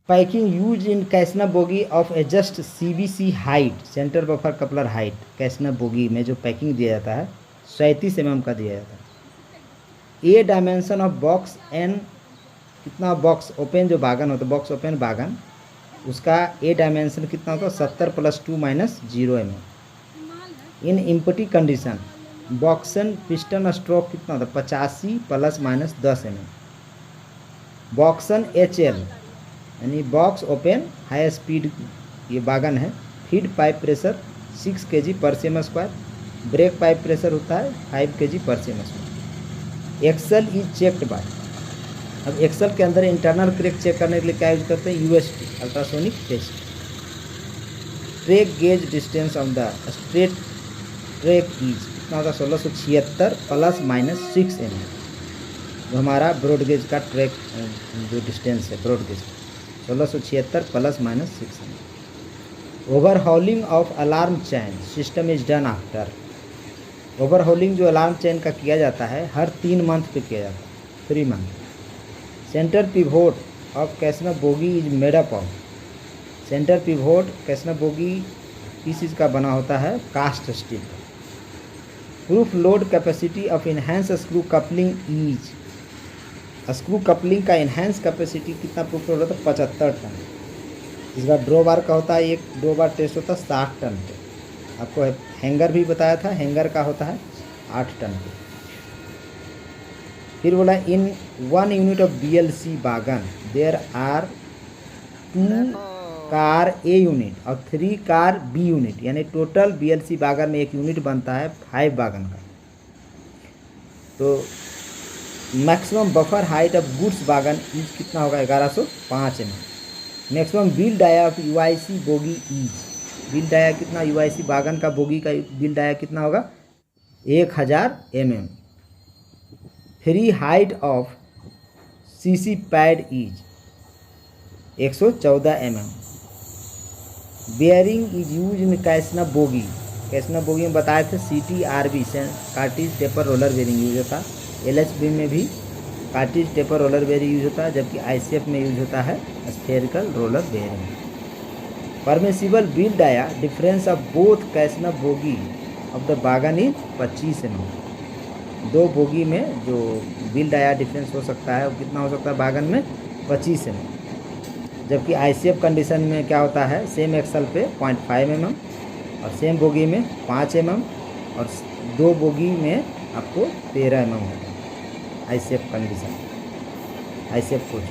Packing use in Casnub bogie of adjust CBC height, centre buffer coupler height. Casnub bogie में जो packing दिया जाता है 37 mm का दिया जाता है। ए डायमेंशन ऑफ बॉक्स एन, कितना बॉक्स ओपन जो बागन होता है, बॉक्स ओपन बागन, उसका ए डायमेंशन कितना होता है 70 + 2 - 0 mm। In empty condition BOXN piston stroke कितना होता है 85 ± 10 mm। बॉक्सन HL यानी बॉक्स ओपन हाई स्पीड ये बागन है। Feed pipe pressure 6 kg/cm²। Brake pipe pressure होता है 5 kg/cm²। Axle is checked by, अब एक्सेल के अंदर इंटरनल क्रैक चेक करने के लिए क्या यूज करते हैं UST ultrasonic test. Track gauge distance of the straight track is कितना होता है 1676 ± 6 mm। जो हमारा ब्रॉड गेज का ट्रैक जो डिस्टेंस है broad gauge 1676 ± 6 mm। Overhauling of alarm chain system is done after. Overhauling जो अलार्म चैन का किया जाता है हर 3 मंथ पे किया जाता है, 3 month. Centre pivot of Casnub bogie is made up of. Centre pivot Casnub bogie किस चीज़ का बना होता है कास्ट स्टील का। Proof load capacity of enhanced screw coupling is, screw coupling का इनहेंस कैपेसिटी कितना प्रूफ लोड होता है 75 टन। इसका ड्रो बार का होता है, एक ड्रो बार टेस्ट होता है 60 टन पे। आपको हैंगर भी बताया था, हैंगर का होता है 8 टन पे। फिर बोला in 1 unit of BLC wagon there are 2 car A unit और 3 कार B यूनिट, यानी टोटल BLC बागन में एक यूनिट बनता है 5 बागन का। तो maximum buffer height of goods wagon is कितना होगा 1105 mm। Maximum wheel dia of UIC bogie is, wheel dia कितना UIC बागन का बोगी का व्हील डाया कितना होगा 1000 mm। Free height of CC pad is 114 mm। Bearing is use in Casnub bogie, Casnub bogie में बताए थे CTRB cartridge taper roller bearing use होता है। LHB में भी cartridge taper roller bearing use होता है, जबकि ICF में यूज होता है spherical roller bearing. Permissible wheel dia difference of both Casnub bogie of the wagon is 25 mm। 2 bogie में जो व्हील डाया डिफरेंस हो सकता है वो कितना हो सकता है बागन में 25 mm। जबकि ICF कंडीशन में क्या होता है सेम एक्सल पे 0.5 mm और सेम बोगी में 5 mm और 2 बोगी में आपको 13 mm होगा ICF condition, ICF coach.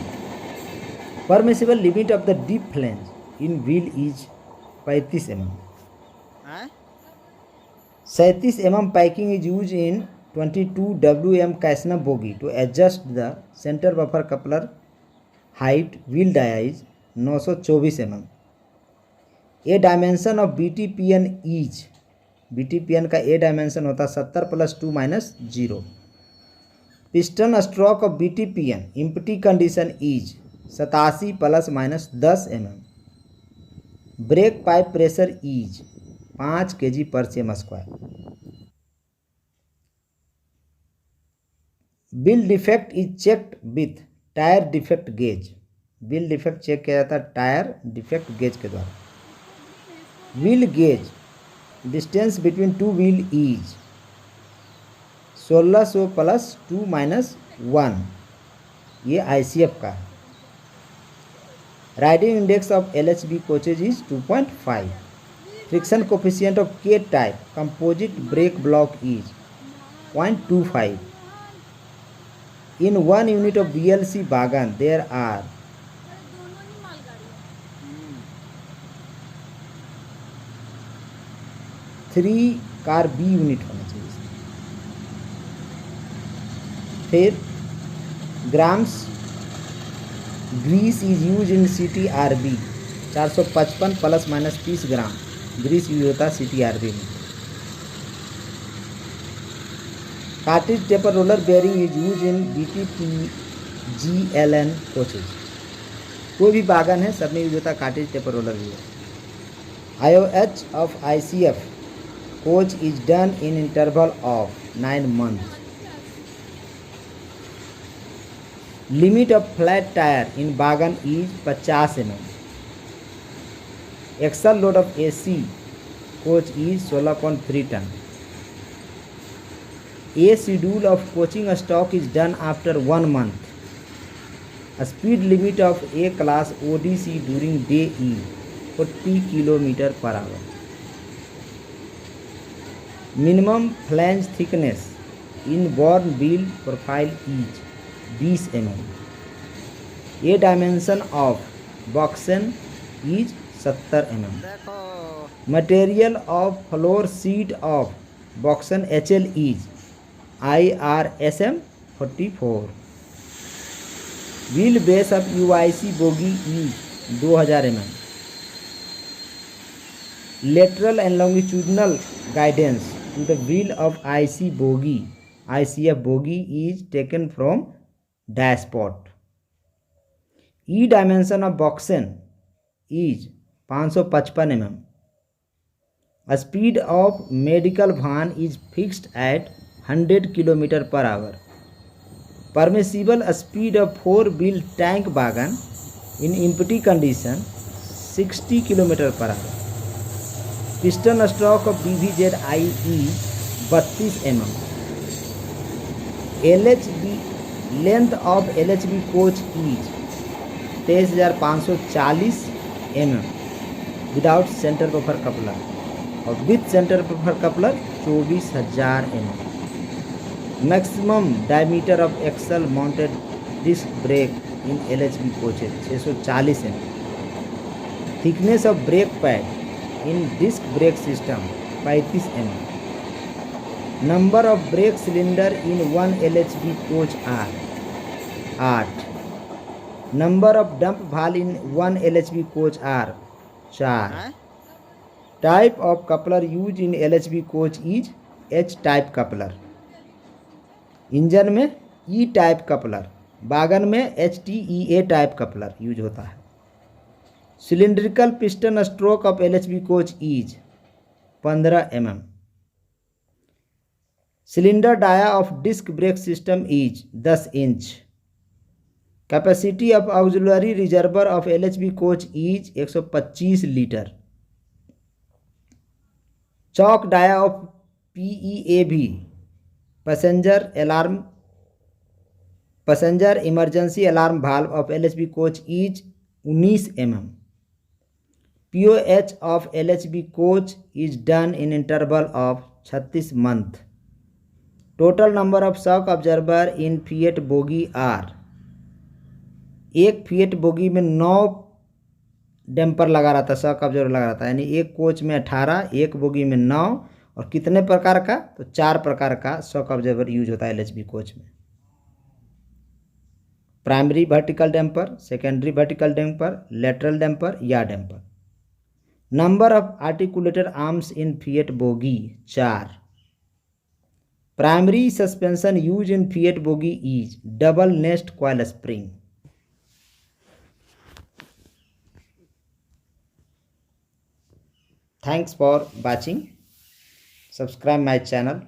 Permissible limit of the deep flange in wheel is 35 mm। 37 mm packing is use in 22 WM Casnub bogie to adjust the centre buffer coupler height. Wheel dia is 924 mm। A dimension of BTPN is, BTPN का ए dimension होता है 70 + 2 - 0। Piston stroke of BTPN empty condition is 87 ± 10 mm। Brake pipe pressure is 5 kg/cm²। Wheel defect is checked with tyre defect gauge. Wheel defect check किया जाता है tyre defect gauge के द्वारा। Wheel gauge distance between 2 wheel is 1600 + 2 - 1, ये ICF का है। Riding index of LHB coaches is 2.5। Friction coefficient of K type composite break block is 0.25। In 1 unit of BLC wagon there are 3 car B unit होना चाहिए। फिर grams grease is use in CTRB 455 ± 30 gram grease use होता है CTRB में। Cartridge taper roller bearing is use in BTPGLN coaches. कोई भी wagon है सब में यूज होता है cartridge taper roller bearing. IOH of ICF coach is done in interval of 9 months। Limit of flat tire in wagon is 50 mm. Axle load of AC coach is 16.3 ton. A schedule of coaching stock is done after 1 month. A speed limit of A class ODC during day is 40 km per hour. Minimum flange thickness in borne wheel profile is 20 mm. A dimension of boxen is 70 mm. Material of floor sheet of boxen HL is IRSM 44. Wheel base of UIC bogie is 2000 mm. Lateral and longitudinal guidance to the wheel of IC bogie ICF bogie is taken from dashpot. E dimension of boxen is 555 mm. A speed of medical van is fixed at 100 km per hour. Permissible speed of 4-wheel tank wagon in empty condition 60 km per hour. Piston stroke of DVZI is 32 mm. LHB length of LHB coach is 23,540 mm without center buffer coupler और with center buffer coupler 24,000 mm. Maximum diameter of axle mounted disc brake in LHB coaches 640 mm. Thickness of brake pad in disc brake system 35 mm. Number of brake cylinder in one LHB coach are 8. Number of dump valve in one LHB coach are 4. Type of coupler used in LHB coach is H-type coupler. Engine में E type coupler, wagon में HTEA type coupler use होता है. Cylindrical piston stroke of LHB coach is 15 mm. Cylinder dia of disc brake system is 10 inch. Capacity of auxiliary reservoir of LHB coach is 125 litre. Choke dia of PEAV passenger emergency alarm valve of LHB coach is 19 mm. POH of LHB coach is done in interval of 36 months. Total number of shock observer in Fiat bogie are. एक Fiat bogie में 9 damper लगा रहा था, shock observer लगा रहा था, यानी एक कोच में 18, एक बोगी में 9 और कितने प्रकार का, तो 4 प्रकार का शॉक ऑब्जर्वर यूज होता है LHB कोच में. Primary vertical damper, secondary vertical damper, lateral damper या damper. Number of articulator arms in Fiat bogie 4. Primary suspension use in Fiat bogie is double nest coil spring. Thanks for watching. Subscribe my channel.